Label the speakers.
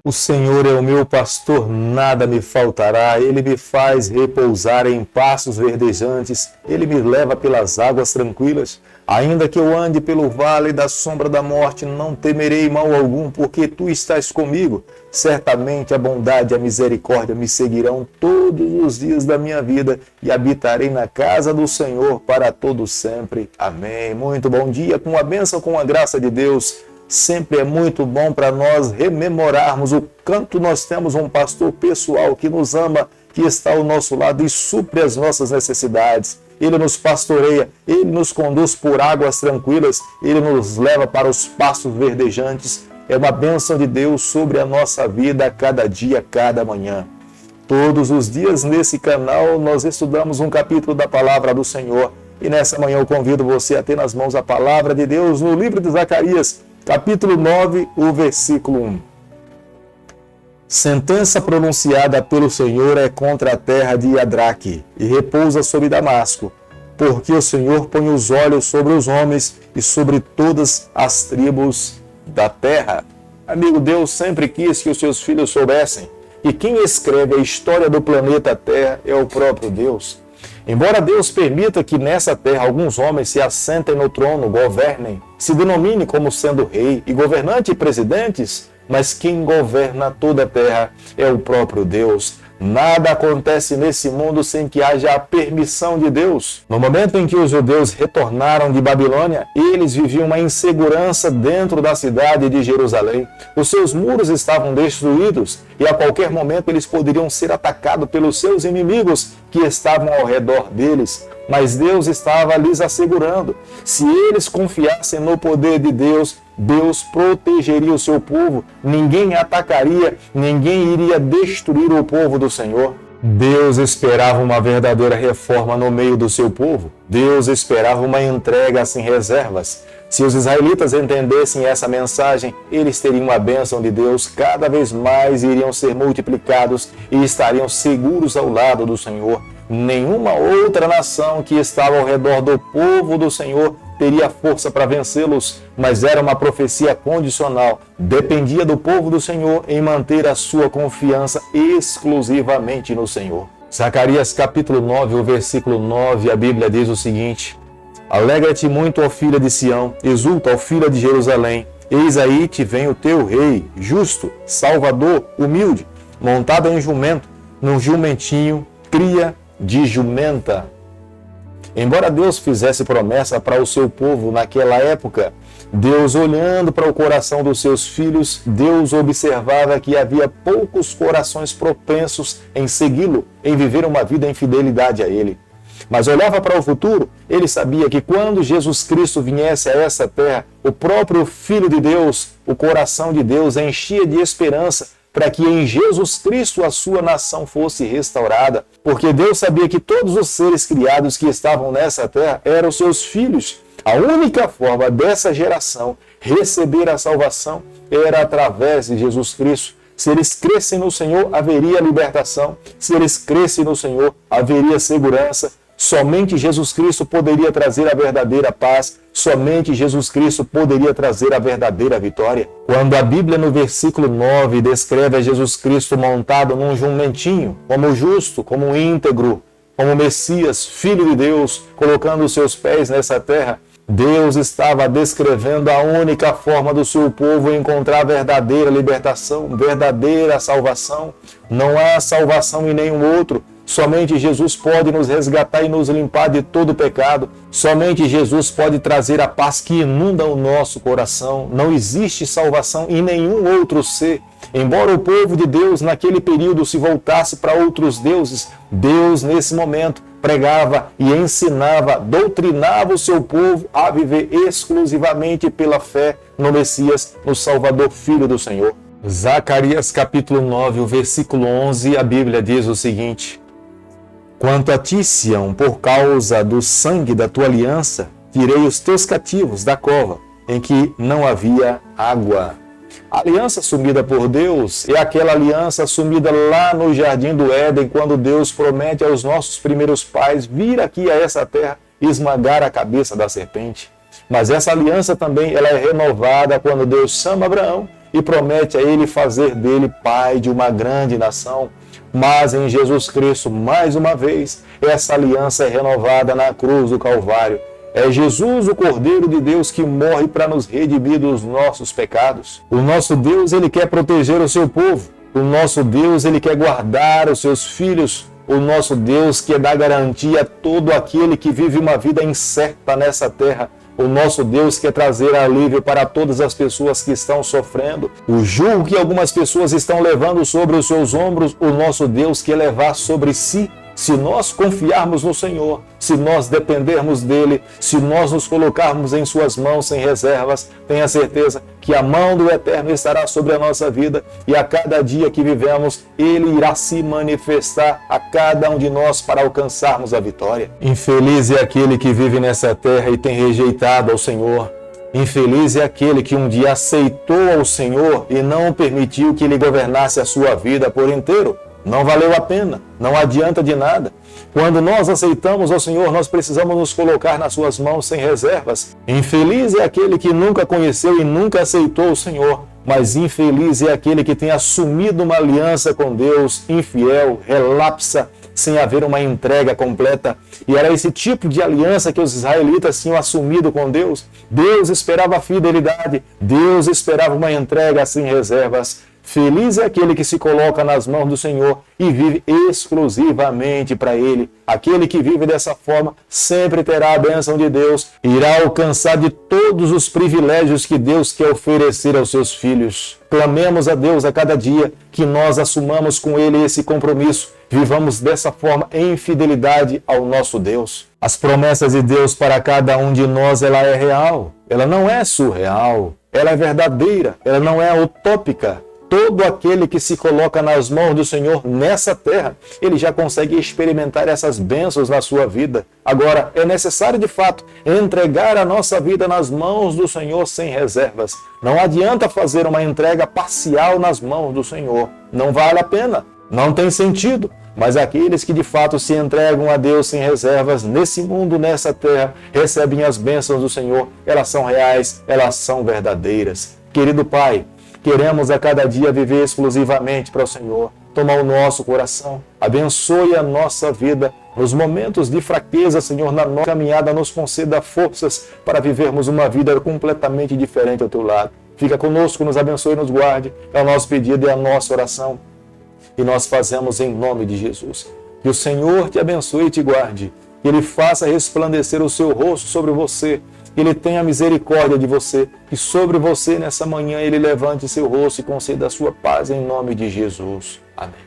Speaker 1: O Senhor é o meu pastor, nada me faltará. Ele me faz repousar em pastos verdejantes. Ele me leva pelas águas tranquilas. Ainda que eu ande pelo vale da sombra da morte, não temerei mal algum, porque tu estás comigo. Certamente a bondade e a misericórdia me seguirão todos os dias da minha vida e habitarei na casa do Senhor para todo sempre. Amém. Muito bom dia, com a bênção, com a graça de Deus. Sempre é muito bom para nós rememorarmos o quanto nós temos um pastor pessoal que nos ama, que está ao nosso lado e supre as nossas necessidades. Ele nos pastoreia, Ele nos conduz por águas tranquilas, Ele nos leva para os pastos verdejantes. É uma bênção de Deus sobre a nossa vida a cada dia, a cada manhã. Todos os dias nesse canal nós estudamos um capítulo da Palavra do Senhor. E nessa manhã eu convido você a ter nas mãos a Palavra de Deus no livro de Zacarias, capítulo 9, o versículo 1. Sentença pronunciada pelo Senhor é contra a terra de Adraque e repousa sobre Damasco, porque o Senhor põe os olhos sobre os homens e sobre todas as tribos da terra. Amigo, Deus sempre quis que os seus filhos soubessem que quem escreve a história do planeta Terra é o próprio Deus. Embora Deus permita que nessa terra alguns homens se assentem no trono, governem, se denominem como sendo rei e governante e presidentes, mas quem governa toda a terra é o próprio Deus. Nada acontece nesse mundo sem que haja a permissão de Deus. No momento em que os judeus retornaram de Babilônia, eles viviam uma insegurança dentro da cidade de Jerusalém. Os seus muros estavam destruídos e a qualquer momento eles poderiam ser atacados pelos seus inimigos que estavam ao redor deles. Mas Deus estava lhes assegurando. Se eles confiassem no poder de Deus, Deus protegeria o seu povo, ninguém atacaria, ninguém iria destruir o povo do Senhor. Deus esperava uma verdadeira reforma no meio do seu povo. Deus esperava uma entrega sem reservas. Se os israelitas entendessem essa mensagem, eles teriam a bênção de Deus, cada vez mais iriam ser multiplicados e estariam seguros ao lado do Senhor. Nenhuma outra nação que estava ao redor do povo do Senhor teria força para vencê-los, mas era uma profecia condicional. Dependia do povo do Senhor em manter a sua confiança exclusivamente no Senhor. Zacarias capítulo 9, o versículo 9, a Bíblia diz o seguinte: Alegra-te muito, ó filha de Sião, exulta, ó filha de Jerusalém. Eis aí te vem o teu rei, justo, salvador, humilde, montado em jumento, num jumentinho, cria de jumenta. Embora Deus fizesse promessa para o seu povo naquela época, Deus, olhando para o coração dos seus filhos, Deus observava que havia poucos corações propensos em segui-lo, em viver uma vida em fidelidade a Ele. Mas olhava para o futuro, ele sabia que quando Jesus Cristo viesse a essa terra, o próprio Filho de Deus, o coração de Deus enchia de esperança para que em Jesus Cristo a sua nação fosse restaurada, porque Deus sabia que todos os seres criados que estavam nessa terra eram seus filhos. A única forma dessa geração receber a salvação era através de Jesus Cristo. Se eles crescem no Senhor, haveria libertação. Se eles crescem no Senhor, haveria segurança. Somente Jesus Cristo poderia trazer a verdadeira paz, somente Jesus Cristo poderia trazer a verdadeira vitória. Quando a Bíblia no versículo 9 descreve a Jesus Cristo montado num jumentinho, como justo, como íntegro, como Messias, Filho de Deus, colocando os seus pés nessa terra, Deus estava descrevendo a única forma do seu povo encontrar verdadeira libertação, verdadeira salvação. Não há salvação em nenhum outro. Somente Jesus pode nos resgatar e nos limpar de todo pecado. Somente Jesus pode trazer a paz que inunda o nosso coração. Não existe salvação em nenhum outro ser. Embora o povo de Deus naquele período se voltasse para outros deuses, Deus nesse momento pregava e ensinava, doutrinava o seu povo a viver exclusivamente pela fé no Messias, no Salvador, Filho do Senhor. Zacarias capítulo 9, o versículo 11, a Bíblia diz o seguinte: Quanto a ti, Sião, por causa do sangue da tua aliança, tirei os teus cativos da cova, em que não havia água. A aliança assumida por Deus é aquela aliança assumida lá no Jardim do Éden, quando Deus promete aos nossos primeiros pais vir aqui a essa terra e esmagar a cabeça da serpente. Mas essa aliança também ela é renovada quando Deus chama Abraão e promete a ele fazer dele pai de uma grande nação. Mas em Jesus Cristo, mais uma vez, essa aliança é renovada na cruz do Calvário. É Jesus, o Cordeiro de Deus, que morre para nos redimir dos nossos pecados. O nosso Deus, ele quer proteger o seu povo. O nosso Deus, ele quer guardar os seus filhos. O nosso Deus quer dar garantia a todo aquele que vive uma vida incerta nessa terra. O nosso Deus quer trazer alívio para todas as pessoas que estão sofrendo. O jugo que algumas pessoas estão levando sobre os seus ombros, o nosso Deus quer levar sobre si. Se nós confiarmos no Senhor, se nós dependermos dele, se nós nos colocarmos em suas mãos sem reservas, tenha certeza que a mão do Eterno estará sobre a nossa vida e a cada dia que vivemos, ele irá se manifestar a cada um de nós para alcançarmos a vitória. Infeliz é aquele que vive nessa terra e tem rejeitado ao Senhor. Infeliz é aquele que um dia aceitou ao Senhor e não permitiu que ele governasse a sua vida por inteiro. Não valeu a pena, não adianta de nada. Quando nós aceitamos ao Senhor, nós precisamos nos colocar nas suas mãos sem reservas. Infeliz é aquele que nunca conheceu e nunca aceitou o Senhor, mas infeliz é aquele que tem assumido uma aliança com Deus, infiel, relapsa, sem haver uma entrega completa. E era esse tipo de aliança que os israelitas tinham assumido com Deus. Deus esperava a fidelidade, Deus esperava uma entrega sem reservas. Feliz é aquele que se coloca nas mãos do Senhor e vive exclusivamente para Ele. Aquele que vive dessa forma sempre terá a bênção de Deus, irá alcançar de todos os privilégios que Deus quer oferecer aos seus filhos. Clamemos a Deus a cada dia que nós assumamos com Ele esse compromisso. Vivamos dessa forma em fidelidade ao nosso Deus. As promessas de Deus para cada um de nós, ela é real. Ela não é surreal. Ela é verdadeira. Ela não é utópica. Todo aquele que se coloca nas mãos do Senhor nessa terra, ele já consegue experimentar essas bênçãos na sua vida. Agora, é necessário de fato entregar a nossa vida nas mãos do Senhor sem reservas. Não adianta fazer uma entrega parcial nas mãos do Senhor. Não vale a pena, não tem sentido. Mas aqueles que de fato se entregam a Deus sem reservas nesse mundo, nessa terra, recebem as bênçãos do Senhor. Elas são reais, elas são verdadeiras. Querido Pai, queremos a cada dia viver exclusivamente para o Senhor. Toma o nosso coração, abençoe a nossa vida. Nos momentos de fraqueza, Senhor, na nossa caminhada, nos conceda forças para vivermos uma vida completamente diferente ao Teu lado. Fica conosco, nos abençoe e nos guarde. É o nosso pedido e a nossa oração. E nós fazemos em nome de Jesus. Que o Senhor te abençoe e te guarde. Que Ele faça resplandecer o seu rosto sobre você. Que Ele tenha misericórdia de você. Que sobre você nessa manhã Ele levante seu rosto e conceda a sua paz em nome de Jesus. Amém.